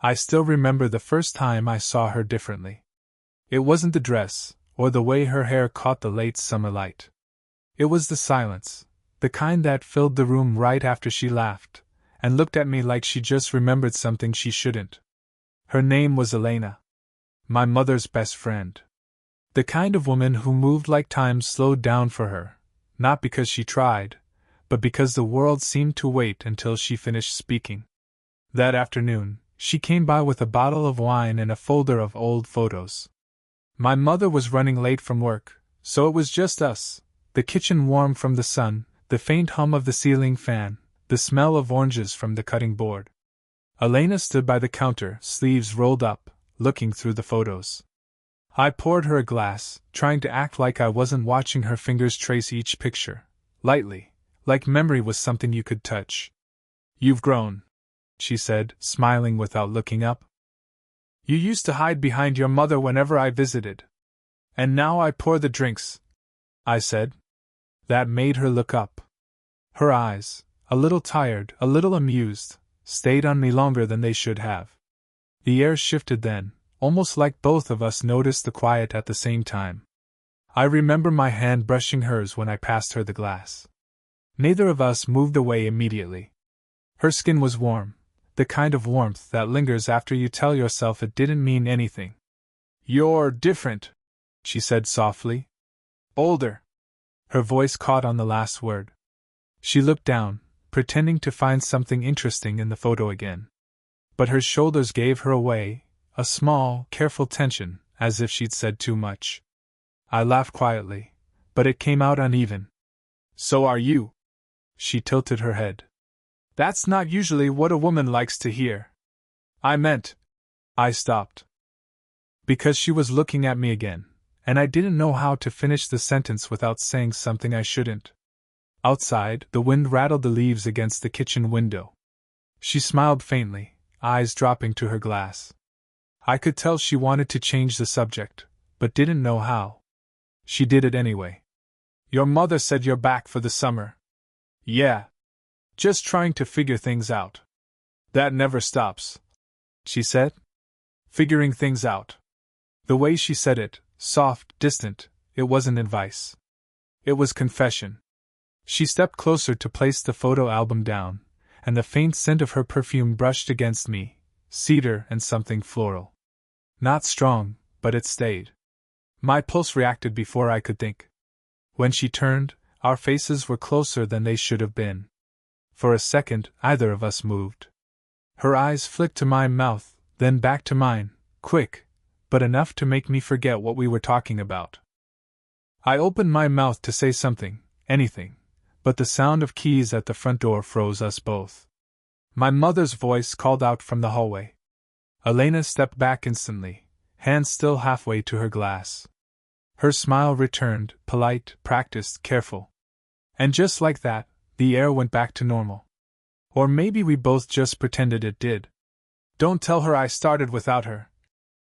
I still remember the first time I saw her differently. It wasn't the dress, or the way her hair caught the late summer light. It was the silence, the kind that filled the room right after she laughed, and looked at me like she just remembered something she shouldn't. Her name was Elena. My mother's best friend. The kind of woman who moved like time slowed down for her, not because she tried, but because the world seemed to wait until she finished speaking. That afternoon, she came by with a bottle of wine and a folder of old photos. My mother was running late from work, so it was just us, the kitchen warm from the sun, the faint hum of the ceiling fan, the smell of oranges from the cutting board. Elena stood by the counter, sleeves rolled up, looking through the photos. I poured her a glass, trying to act like I wasn't watching her fingers trace each picture, lightly, like memory was something you could touch. "You've grown," she said, smiling without looking up. "You used to hide behind your mother whenever I visited. And now I pour the drinks," I said. That made her look up. Her eyes, a little tired, a little amused, stayed on me longer than they should have. The air shifted then, almost like both of us noticed the quiet at the same time. I remember my hand brushing hers when I passed her the glass. Neither of us moved away immediately. Her skin was warm, the kind of warmth that lingers after you tell yourself it didn't mean anything. "You're different," she said softly. "Older." Her voice caught on the last word. She looked down, pretending to find something interesting in the photo again. But her shoulders gave her away, a small, careful tension, as if she'd said too much. I laughed quietly, but it came out uneven. "So are you." She tilted her head. "That's not usually what a woman likes to hear." "I meant—" I stopped. Because she was looking at me again, and I didn't know how to finish the sentence without saying something I shouldn't. Outside, the wind rattled the leaves against the kitchen window. She smiled faintly, eyes dropping to her glass. I could tell she wanted to change the subject, but didn't know how. She did it anyway. "Your mother said you're back for the summer." "Yeah. Just trying to figure things out." "That never stops," she said. "Figuring things out." The way she said it, soft, distant, it wasn't advice. It was confession. She stepped closer to place the photo album down, and the faint scent of her perfume brushed against me, cedar and something floral. Not strong, but it stayed. My pulse reacted before I could think. When she turned, our faces were closer than they should have been. For a second, either of us moved. Her eyes flicked to my mouth, then back to mine, quick, but enough to make me forget what we were talking about. I opened my mouth to say something, anything, but the sound of keys at the front door froze us both. My mother's voice called out from the hallway. Elena stepped back instantly, hand still halfway to her glass. Her smile returned, polite, practiced, careful. And just like that, the air went back to normal. Or maybe we both just pretended it did. "Don't tell her I started without her,"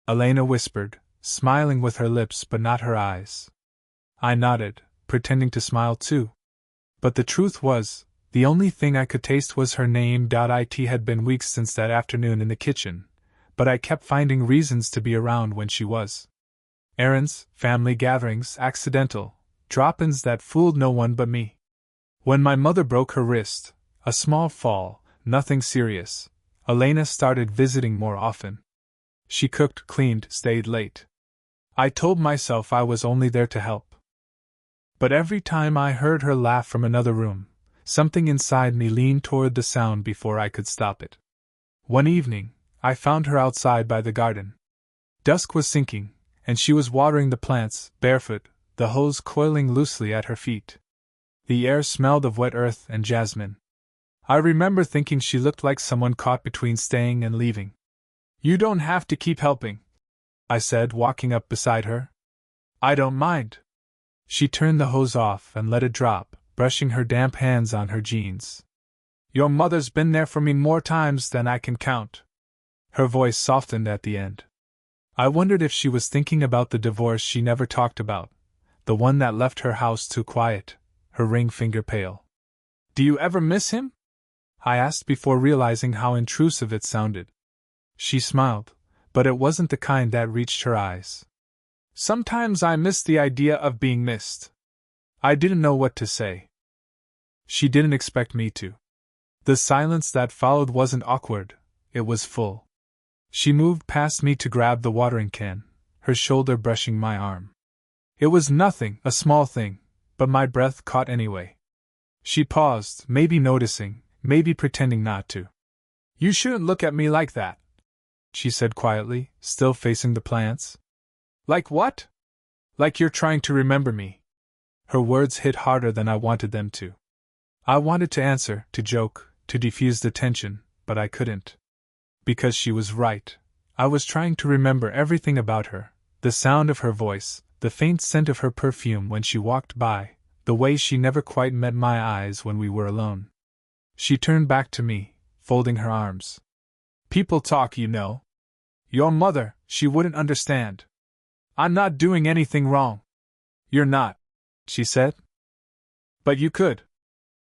Elena whispered, smiling with her lips but not her eyes. I nodded, pretending to smile too. But the truth was, the only thing I could taste was her name. It had been weeks since that afternoon in the kitchen, but I kept finding reasons to be around when she was. Errands, family gatherings, accidental drop-ins that fooled no one but me. When my mother broke her wrist, a small fall, nothing serious, Elena started visiting more often. She cooked, cleaned, stayed late. I told myself I was only there to help. But every time I heard her laugh from another room, something inside me leaned toward the sound before I could stop it. One evening, I found her outside by the garden. Dusk was sinking, and she was watering the plants, barefoot, the hose coiling loosely at her feet. The air smelled of wet earth and jasmine. I remember thinking she looked like someone caught between staying and leaving. "You don't have to keep helping," I said, walking up beside her. "I don't mind." She turned the hose off and let it drop, brushing her damp hands on her jeans. "Your mother's been there for me more times than I can count." Her voice softened at the end. I wondered if she was thinking about the divorce she never talked about, the one that left her house too quiet, her ring finger pale. "Do you ever miss him?" I asked before realizing how intrusive it sounded. She smiled, but it wasn't the kind that reached her eyes. Sometimes I miss the idea of being missed. I didn't know what to say. She didn't expect me to. The silence that followed wasn't awkward, it was full. She moved past me to grab the watering can, her shoulder brushing my arm. It was nothing, a small thing, but my breath caught anyway. She paused, maybe noticing, maybe pretending not to. You shouldn't look at me like that, she said quietly, still facing the plants. Like what? Like you're trying to remember me. Her words hit harder than I wanted them to. I wanted to answer, to joke, to defuse the tension, but I couldn't. Because she was right. I was trying to remember everything about her, the sound of her voice, the faint scent of her perfume when she walked by, the way she never quite met my eyes when we were alone. She turned back to me, folding her arms. People talk, you know. Your mother, she wouldn't understand. I'm not doing anything wrong. You're not, she said. But you could.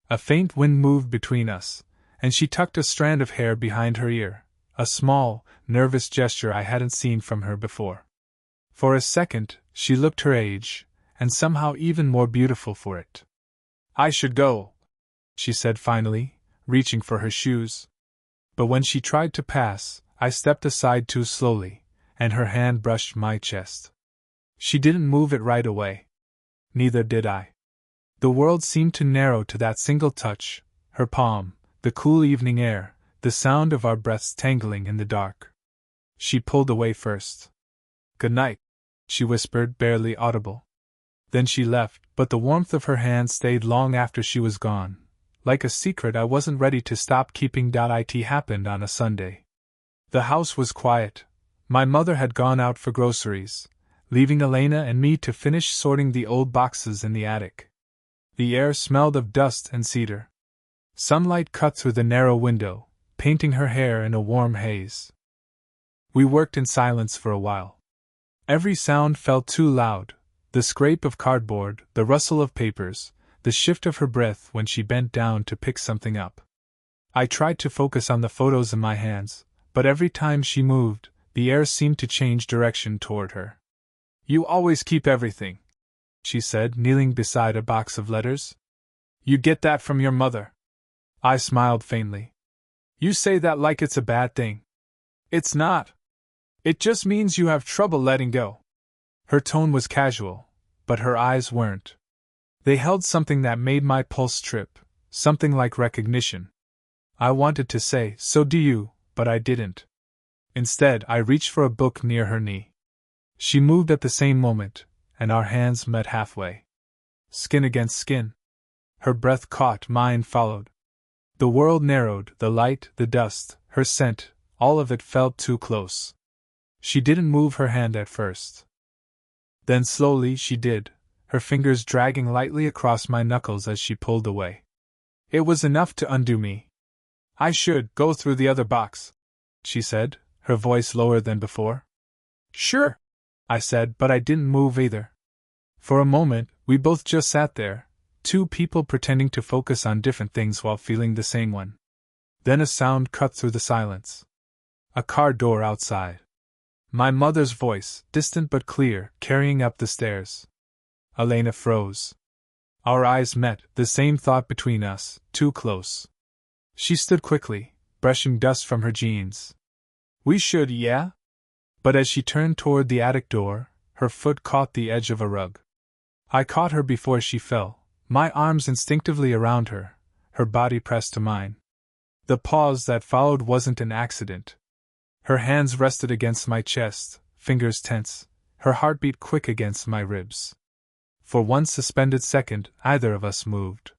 A faint wind moved between us, and she tucked a strand of hair behind her ear, a small, nervous gesture I hadn't seen from her before. For a second, she looked her age, and somehow even more beautiful for it. I should go, she said finally, reaching for her shoes. But when she tried to pass, I stepped aside too slowly, and her hand brushed my chest. She didn't move it right away. Neither did I. The world seemed to narrow to that single touch, her palm, the cool evening air, the sound of our breaths tangling in the dark. She pulled away first. Good night, she whispered, barely audible. Then she left, but the warmth of her hand stayed long after she was gone, like a secret I wasn't ready to stop keeping. It happened on a Sunday. The house was quiet. My mother had gone out for groceries, leaving Elena and me to finish sorting the old boxes in the attic. The air smelled of dust and cedar. Sunlight cut through the narrow window, painting her hair in a warm haze. We worked in silence for a while. Every sound felt too loud, the scrape of cardboard, the rustle of papers, the shift of her breath when she bent down to pick something up. I tried to focus on the photos in my hands, but every time she moved, the air seemed to change direction toward her. You always keep everything, she said, kneeling beside a box of letters. You get that from your mother. I smiled faintly. You say that like it's a bad thing. It's not. It just means you have trouble letting go. Her tone was casual, but her eyes weren't. They held something that made my pulse trip, something like recognition. I wanted to say, so do you, but I didn't. Instead, I reached for a book near her knee. She moved at the same moment, and our hands met halfway. Skin against skin. Her breath caught, mine followed. The world narrowed, the light, the dust, her scent, all of it felt too close. She didn't move her hand at first. Then slowly she did, her fingers dragging lightly across my knuckles as she pulled away. It was enough to undo me. I should go through the other box, she said, her voice lower than before. Sure, I said, but I didn't move either. For a moment, we both just sat there, two people pretending to focus on different things while feeling the same one. Then a sound cut through the silence. A car door outside. My mother's voice, distant but clear, carrying up the stairs. Elena froze. Our eyes met, the same thought between us, too close. She stood quickly, brushing dust from her jeans. We should, yeah? But as she turned toward the attic door, her foot caught the edge of a rug. I caught her before she fell, my arms instinctively around her, her body pressed to mine. The pause that followed wasn't an accident. Her hands rested against my chest, fingers tense, her heartbeat quick against my ribs. For one suspended second, either of us moved.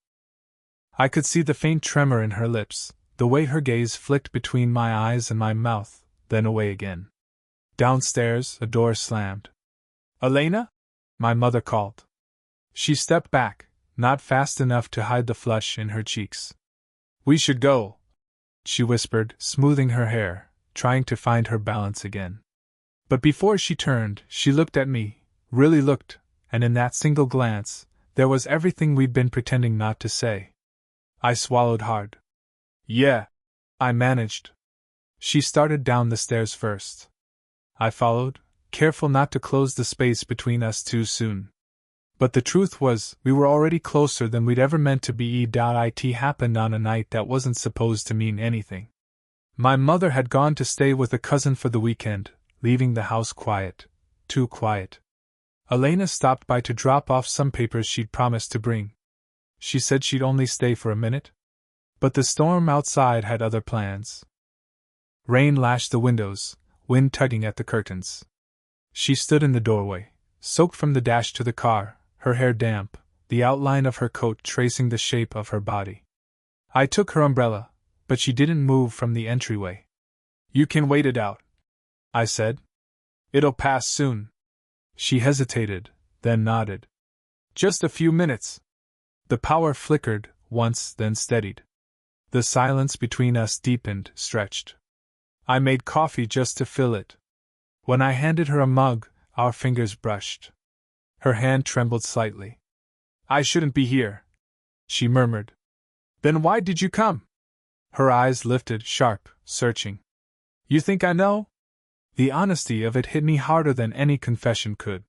I could see the faint tremor in her lips, the way her gaze flicked between my eyes and my mouth, then away again. Downstairs, a door slammed. Elena? My mother called. She stepped back, not fast enough to hide the flush in her cheeks. We should go, she whispered, smoothing her hair, trying to find her balance again. But before she turned, she looked at me, really looked, and in that single glance, there was everything we'd been pretending not to say. I swallowed hard. Yeah, I managed. She started down the stairs first. I followed, careful not to close the space between us too soon. But the truth was, we were already closer than we'd ever meant to be. It happened on a night that wasn't supposed to mean anything. My mother had gone to stay with a cousin for the weekend, leaving the house quiet, too quiet. Elena stopped by to drop off some papers she'd promised to bring. She said she'd only stay for a minute. But the storm outside had other plans. Rain lashed the windows, wind tugging at the curtains. She stood in the doorway, soaked from the dash to the car, her hair damp, the outline of her coat tracing the shape of her body. I took her umbrella, but she didn't move from the entryway. "You can wait it out," I said. "It'll pass soon." She hesitated, then nodded. "Just a few minutes." The power flickered once, then steadied. The silence between us deepened, stretched. I made coffee just to fill it. When I handed her a mug, our fingers brushed. Her hand trembled slightly. "I shouldn't be here," she murmured. "Then why did you come?" Her eyes lifted, sharp, searching. "You think I know?" The honesty of it hit me harder than any confession could.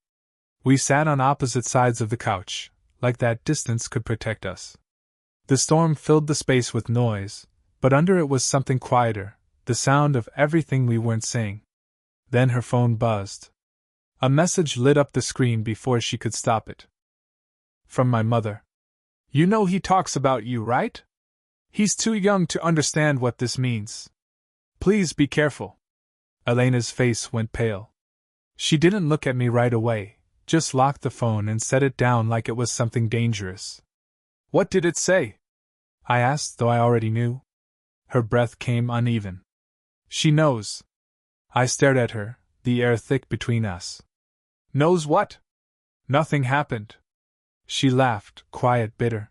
We sat on opposite sides of the couch, like that distance could protect us. The storm filled the space with noise, but under it was something quieter, the sound of everything we weren't saying. Then her phone buzzed. A message lit up the screen before she could stop it. From my mother. "You know he talks about you, right? He's too young to understand what this means. Please be careful." Elena's face went pale. She didn't look at me right away, just locked the phone and set it down like it was something dangerous. "What did it say?" I asked, though I already knew. Her breath came uneven. "She knows." I stared at her, the air thick between us. "Knows what?" "Nothing happened." She laughed, quiet, bitter.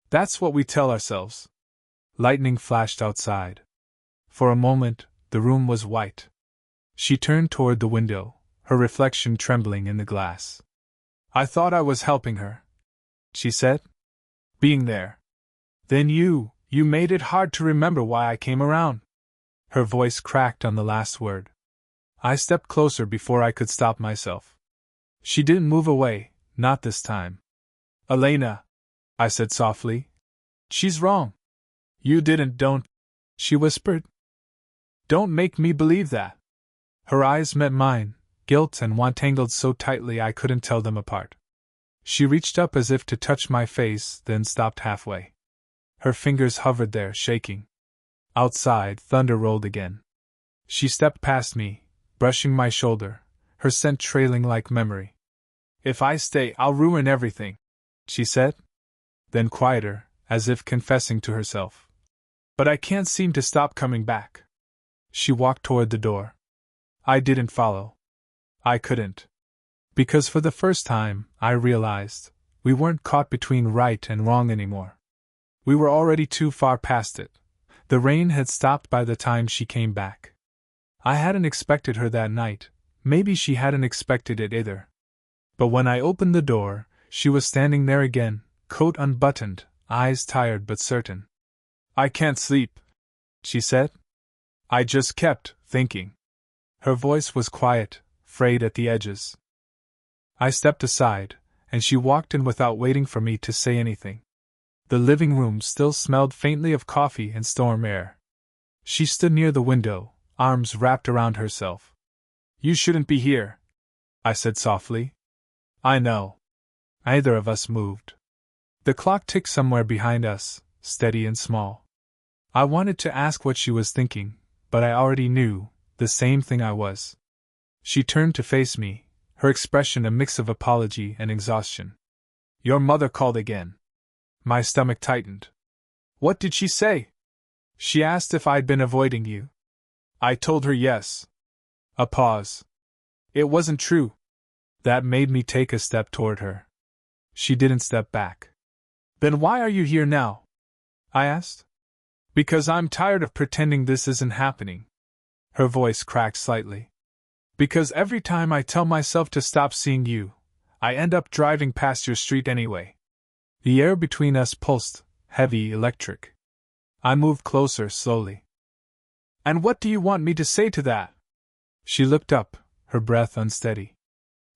"That's what we tell ourselves." Lightning flashed outside. For a moment, the room was white. She turned toward the window, her reflection trembling in the glass. "I thought I was helping her," she said. "Being there. Then you made it hard to remember why I came around." Her voice cracked on the last word. I stepped closer before I could stop myself. She didn't move away, not this time. "Elena," I said softly. "She's wrong." "You don't," she whispered. "Don't make me believe that." Her eyes met mine, guilt and want tangled so tightly I couldn't tell them apart. She reached up as if to touch my face, then stopped halfway. Her fingers hovered there, shaking. Outside, thunder rolled again. She stepped past me, brushing my shoulder, her scent trailing like memory. "If I stay, I'll ruin everything," she said. Then quieter, as if confessing to herself. "But I can't seem to stop coming back." She walked toward the door. I didn't follow. I couldn't. Because for the first time, I realized, we weren't caught between right and wrong anymore. We were already too far past it. The rain had stopped by the time she came back. I hadn't expected her that night, maybe she hadn't expected it either. But when I opened the door, she was standing there again, coat unbuttoned, eyes tired but certain. "I can't sleep," she said. "I just kept thinking." Her voice was quiet, frayed at the edges. I stepped aside, and she walked in without waiting for me to say anything. The living room still smelled faintly of coffee and storm air. She stood near the window, arms wrapped around herself. "You shouldn't be here," I said softly. "I know." Neither of us moved. The clock ticked somewhere behind us, steady and small. I wanted to ask what she was thinking, but I already knew, the same thing I was. She turned to face me, her expression a mix of apology and exhaustion. "Your mother called again." My stomach tightened. "What did she say?" "She asked if I'd been avoiding you." I told her yes. A pause. "It wasn't true." That made me take a step toward her. She didn't step back. "Then why are you here now?" I asked. "Because I'm tired of pretending this isn't happening." Her voice cracked slightly. "Because every time I tell myself to stop seeing you, I end up driving past your street anyway." The air between us pulsed, heavy, electric. I moved closer, slowly. And what do you want me to say to that? She looked up, her breath unsteady.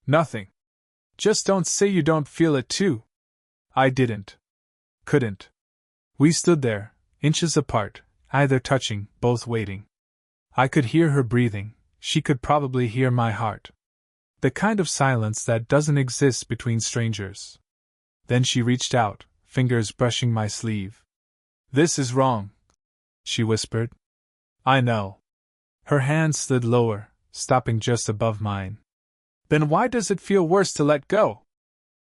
Nothing. Just don't say you don't feel it too. I didn't. Couldn't. We stood there, inches apart, either touching, both waiting. I could hear her breathing, she could probably hear my heart. The kind of silence that doesn't exist between strangers. Then she reached out, fingers brushing my sleeve. This is wrong, she whispered. I know. Her hand slid lower, stopping just above mine. Then why does it feel worse to let go?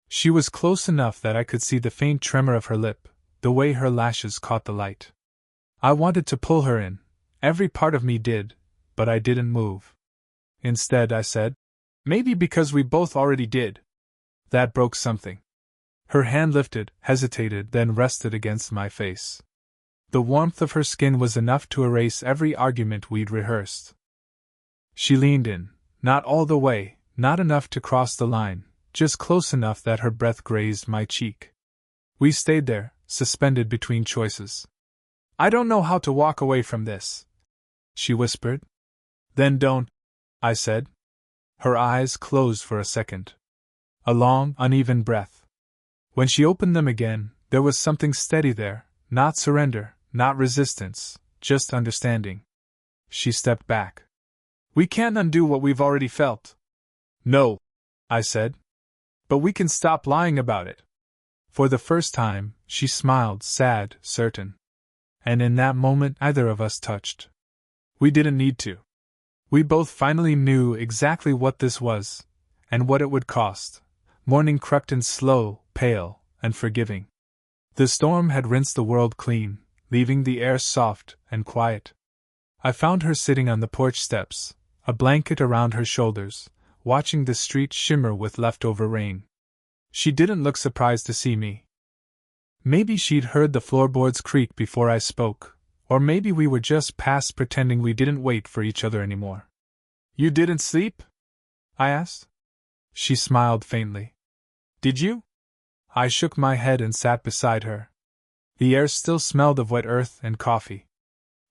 She was close enough that I could see the faint tremor of her lip, the way her lashes caught the light. I wanted to pull her in, every part of me did, but I didn't move. Instead, I said, maybe because we both already did. That broke something. Her hand lifted, hesitated, then rested against my face. The warmth of her skin was enough to erase every argument we'd rehearsed. She leaned in, not all the way, not enough to cross the line, just close enough that her breath grazed my cheek. We stayed there, suspended between choices. I don't know how to walk away from this, she whispered. Then don't, I said. Her eyes closed for a second. A long, uneven breath. When she opened them again, there was something steady there, not surrender, not resistance, just understanding. She stepped back. We can't undo what we've already felt. No, I said. But we can stop lying about it. For the first time, she smiled, sad, certain. And in that moment, neither of us touched. We didn't need to. We both finally knew exactly what this was, and what it would cost. Morning crept in slow, pale, and forgiving. The storm had rinsed the world clean, leaving the air soft and quiet. I found her sitting on the porch steps, a blanket around her shoulders, watching the street shimmer with leftover rain. She didn't look surprised to see me. Maybe she'd heard the floorboards creak before I spoke, or maybe we were just past pretending we didn't wait for each other anymore. You didn't sleep? I asked. She smiled faintly. Did you? I shook my head and sat beside her. The air still smelled of wet earth and coffee.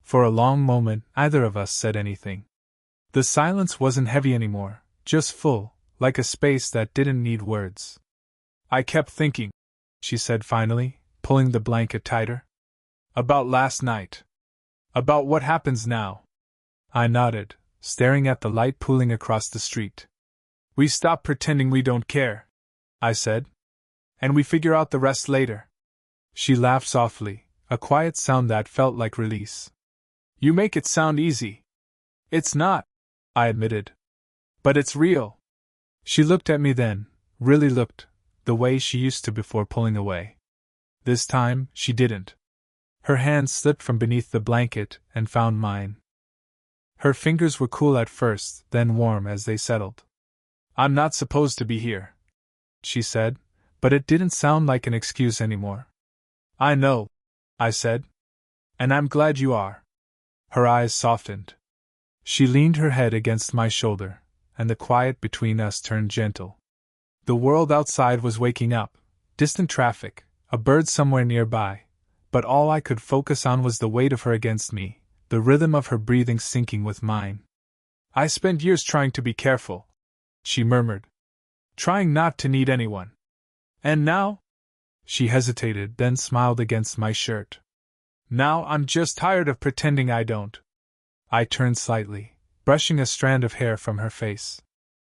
For a long moment, neither of us said anything. The silence wasn't heavy anymore, just full, like a space that didn't need words. I kept thinking, she said finally, pulling the blanket tighter. About last night. About what happens now. I nodded, staring at the light pooling across the street. We stop pretending we don't care, I said. And we figure out the rest later. She laughed softly, a quiet sound that felt like release. You make it sound easy. It's not, I admitted. But it's real. She looked at me then, really looked, the way she used to before pulling away. This time, she didn't. Her hand slipped from beneath the blanket and found mine. Her fingers were cool at first, then warm as they settled. I'm not supposed to be here, she said, but it didn't sound like an excuse anymore. I know, I said. And I'm glad you are. Her eyes softened. She leaned her head against my shoulder, and the quiet between us turned gentle. The world outside was waking up, distant traffic, a bird somewhere nearby, but all I could focus on was the weight of her against me, the rhythm of her breathing syncing with mine. I spent years trying to be careful, she murmured. Trying not to need anyone. And now? She hesitated, then smiled against my shirt. Now I'm just tired of pretending I don't. I turned slightly, brushing a strand of hair from her face.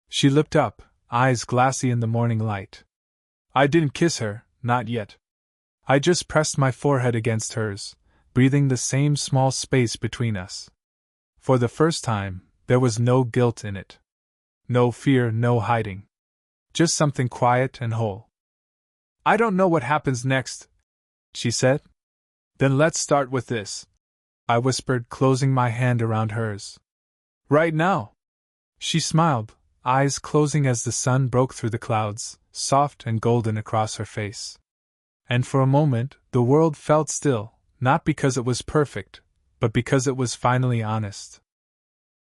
She looked up, eyes glassy in the morning light. I didn't kiss her, not yet. I just pressed my forehead against hers, breathing the same small space between us. For the first time, there was no guilt in it. No fear, no hiding. Just something quiet and whole. I don't know what happens next, she said. Then let's start with this, I whispered, closing my hand around hers. Right now. She smiled, eyes closing as the sun broke through the clouds, soft and golden across her face. And for a moment, the world felt still, not because it was perfect, but because it was finally honest.